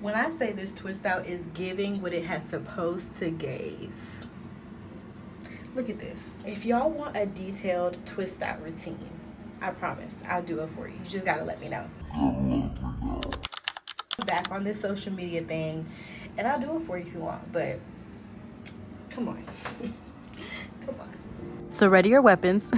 When I say this twist out is giving what it has supposed to give. Look at this. If y'all want a detailed twist out routine, I promise I'll do it for you. You just gotta let me know. I'm back on this social media thing, and I'll do it for you if you want, but come on. Come on. So ready your weapons.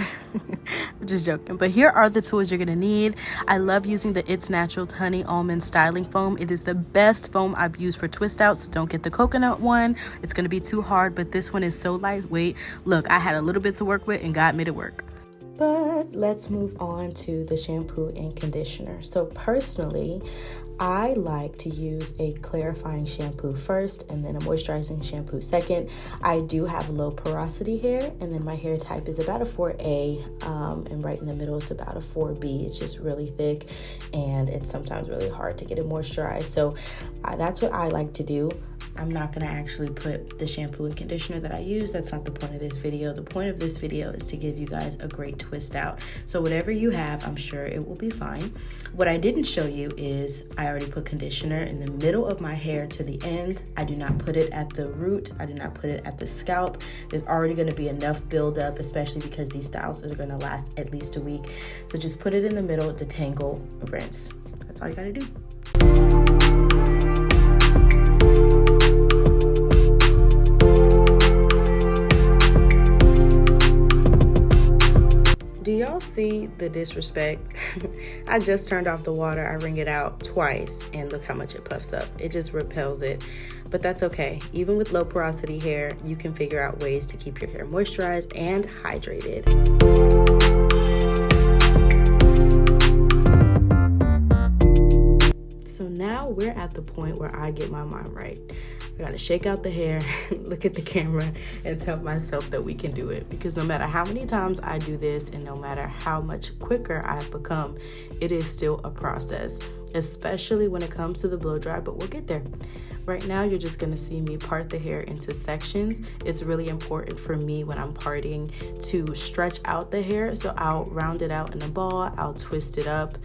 I'm just joking, but here are the tools you're gonna need. I love using the It's Naturals Honey Almond Styling Foam. It is the best foam I've used for twist outs. Don't get the coconut one. It's gonna be too hard, but this one is so lightweight. Look, I had a little bit to work with and God made it work. But let's move on to the shampoo and conditioner. So personally, I like to use a clarifying shampoo first and then a moisturizing shampoo second. I do have low porosity hair, and then my hair type is about a 4A, and right in the middle it's about a 4B. It's just really thick, and it's sometimes really hard to get it moisturized. So that's what I like to do. I'm not going to actually put the shampoo and conditioner that I use. That's not the point of this video. The point of this video is to give you guys a great twist out. So whatever you have, I'm sure it will be fine. What I didn't show you is I already put conditioner in the middle of my hair to the ends. I do not put it at the root. I do not put it at the scalp. There's already going to be enough buildup, especially because these styles are going to last at least a week. So just put it in the middle, detangle, rinse. That's all you got to do. Do y'all see the disrespect? I just turned off the water. I wring it out twice, and look how much it puffs up. It just repels it, but that's okay. Even with low porosity hair, you can figure out ways to keep your hair moisturized and hydrated. So now we're at the point where I get my mind right. I gotta shake out the hair, look at the camera, and tell myself that we can do it. Because no matter how many times I do this, and no matter how much quicker I've become, it is still a process, especially when it comes to the blow dry, but we'll get there. Right now, you're just gonna see me part the hair into sections. It's really important for me when I'm parting to stretch out the hair. So I'll round it out in a ball, I'll twist it up,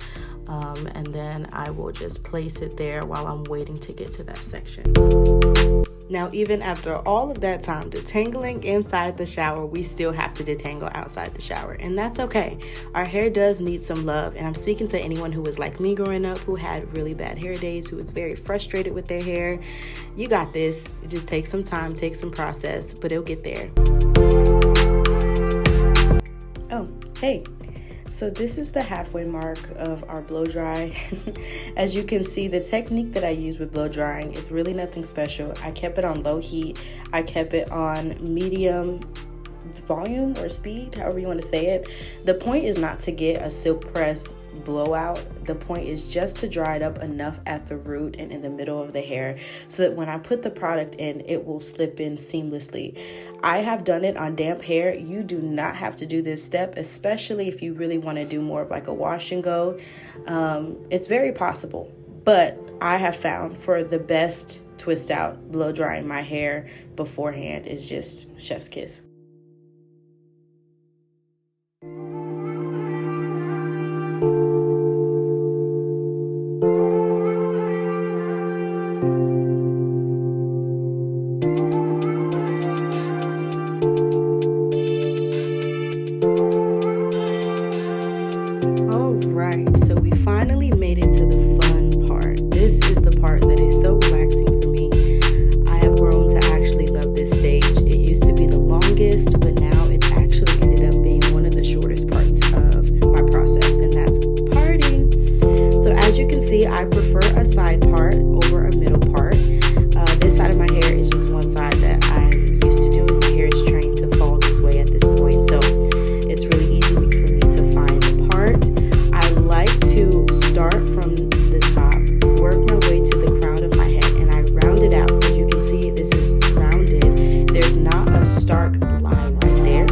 and then I will just place it there while I'm waiting to get to that section. Now, even after all of that time detangling inside the shower, we still have to detangle outside the shower, and that's okay. Our hair does need some love, and I'm speaking to anyone who was like me growing up, who had really bad hair days, who was very frustrated with their hair. You got this. It just takes some time, takes some process, but it'll get there. Oh, hey. So this is the halfway mark of our blow dry. As you can see, the technique that I use with blow drying is really nothing special. I kept it on low heat. I kept it on medium volume or speed, however you want to say it. The point is not to get a silk press blowout. The point is just to dry it up enough at the root and in the middle of the hair so that when I put the product in, it will slip in seamlessly. I have done it on damp hair. You do not have to do this step, especially if you really want to do more of like a wash and go. It's very possible, but I have found for the best twist out, blow drying my hair beforehand is just chef's kiss. Alright, so we finally made it to the fun part. This is the part that is so relaxing for me. I have grown to actually love this stage. It used to be the longest, but now it's actually ended up being one of the shortest parts of my process, and that's parting. So as you can see, I prefer a side part over a middle part. This side of my hair is just one side that I'm used to doing. My hair is trained to fall this way at this point, so it's really easy for me to find the part. I like to start from the top, work my way to the crown of my head, and I round it out. As you can see, this is rounded. There's not a stark line right there.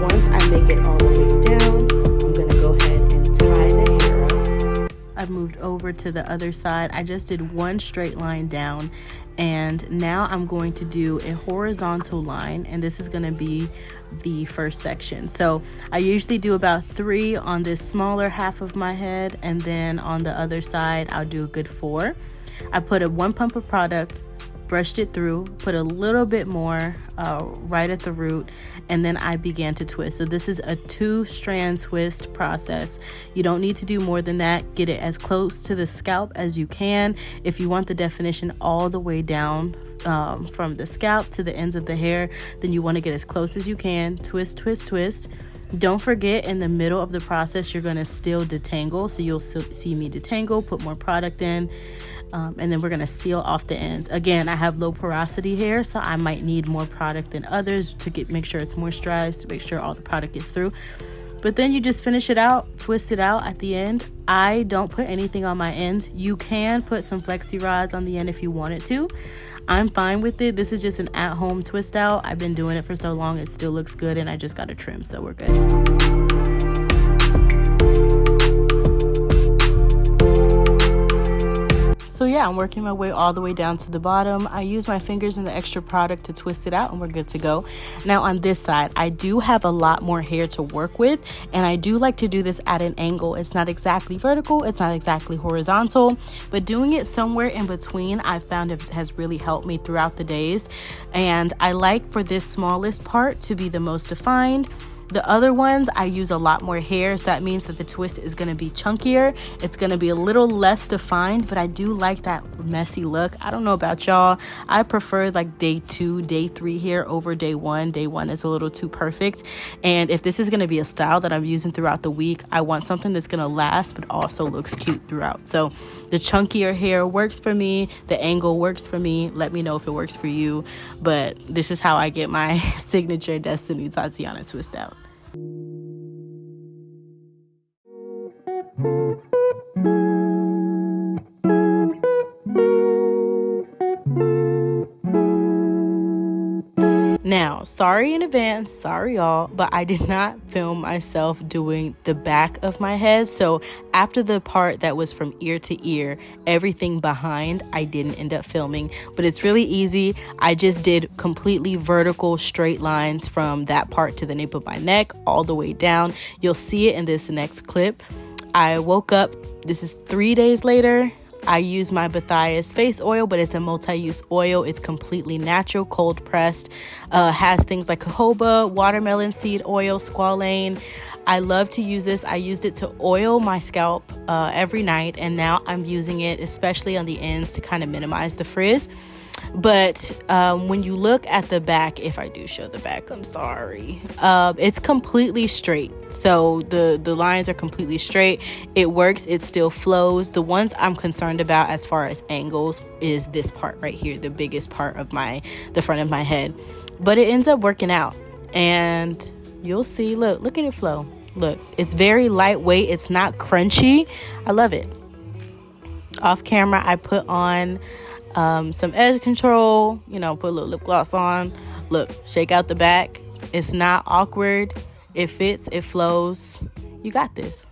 Once I make it all the way down, I'm gonna go ahead and tie the hair up. I've moved over to the other side. I just did one straight line down, and now I'm going to do a horizontal line, and this is going to be the first section. So I usually do about 3 on this smaller half of my head, and then on the other side I'll do a good 4. I put a 1 pump of product, brushed it through, put a little bit more right at the root, and then I began to twist. So this is a 2-strand twist process. You don't need to do more than that. Get it as close to the scalp as you can. If you want the definition all the way down from the scalp to the ends of the hair, then you want to get as close as you can. Twist, twist, twist. Don't forget, in the middle of the process, you're going to still detangle. So you'll see me detangle, put more product in, and then we're going to seal off the ends. Again, I have low porosity hair, so I might need more product than others to make sure it's moisturized, to make sure all the product gets through. But then you just finish it out, twist it out at the end. I don't put anything on my ends. You can put some flexi rods on the end if you wanted to. I'm fine with it. This is just an at-home twist out. I've been doing it for so long, it still looks good, and I just got to trim, so we're good. So yeah, I'm working my way all the way down to the bottom. I use my fingers and the extra product to twist it out, and we're good to go. Now on this side, I do have a lot more hair to work with, and I do like to do this at an angle. It's not exactly vertical, it's not exactly horizontal, but doing it somewhere in between, I found it has really helped me throughout the days. And I like for this smallest part to be the most defined. The other ones, I use a lot more hair, so that means that the twist is going to be chunkier. It's going to be a little less defined, but I do like that messy look. I don't know about y'all. I prefer like day 2, day 3 hair over day 1. Day 1 is a little too perfect. And if this is going to be a style that I'm using throughout the week, I want something that's going to last, but also looks cute throughout. So the chunkier hair works for me. The angle works for me. Let me know if it works for you. But this is how I get my signature Destiny Tatiana twist out. Now, sorry in advance, sorry y'all, but I did not film myself doing the back of my head. So after the part that was from ear to ear, everything behind, I didn't end up filming, but it's really easy. I just did completely vertical straight lines from that part to the nape of my neck all the way down. You'll see it in this next clip. I woke up, this is 3 days later. I use my Bithiah's face oil, but it's a multi-use oil. It's completely natural, cold pressed, has things like jojoba, watermelon seed oil, squalane. I love to use this. I used it to oil my scalp every night, and now I'm using it especially on the ends to kind of minimize the frizz. But when you look at the back, if I do show the back, I'm sorry, it's completely straight. So the lines are completely straight. It works. It still flows. The ones I'm concerned about as far as angles is this part right here, the biggest part of the front of my head. But it ends up working out, and you'll see. Look at it flow. Look, it's very lightweight. It's not crunchy. I love it. Off camera, I put on some edge control, put a little lip gloss on. Look, shake out the back. It's not awkward. It fits, it flows. You got this.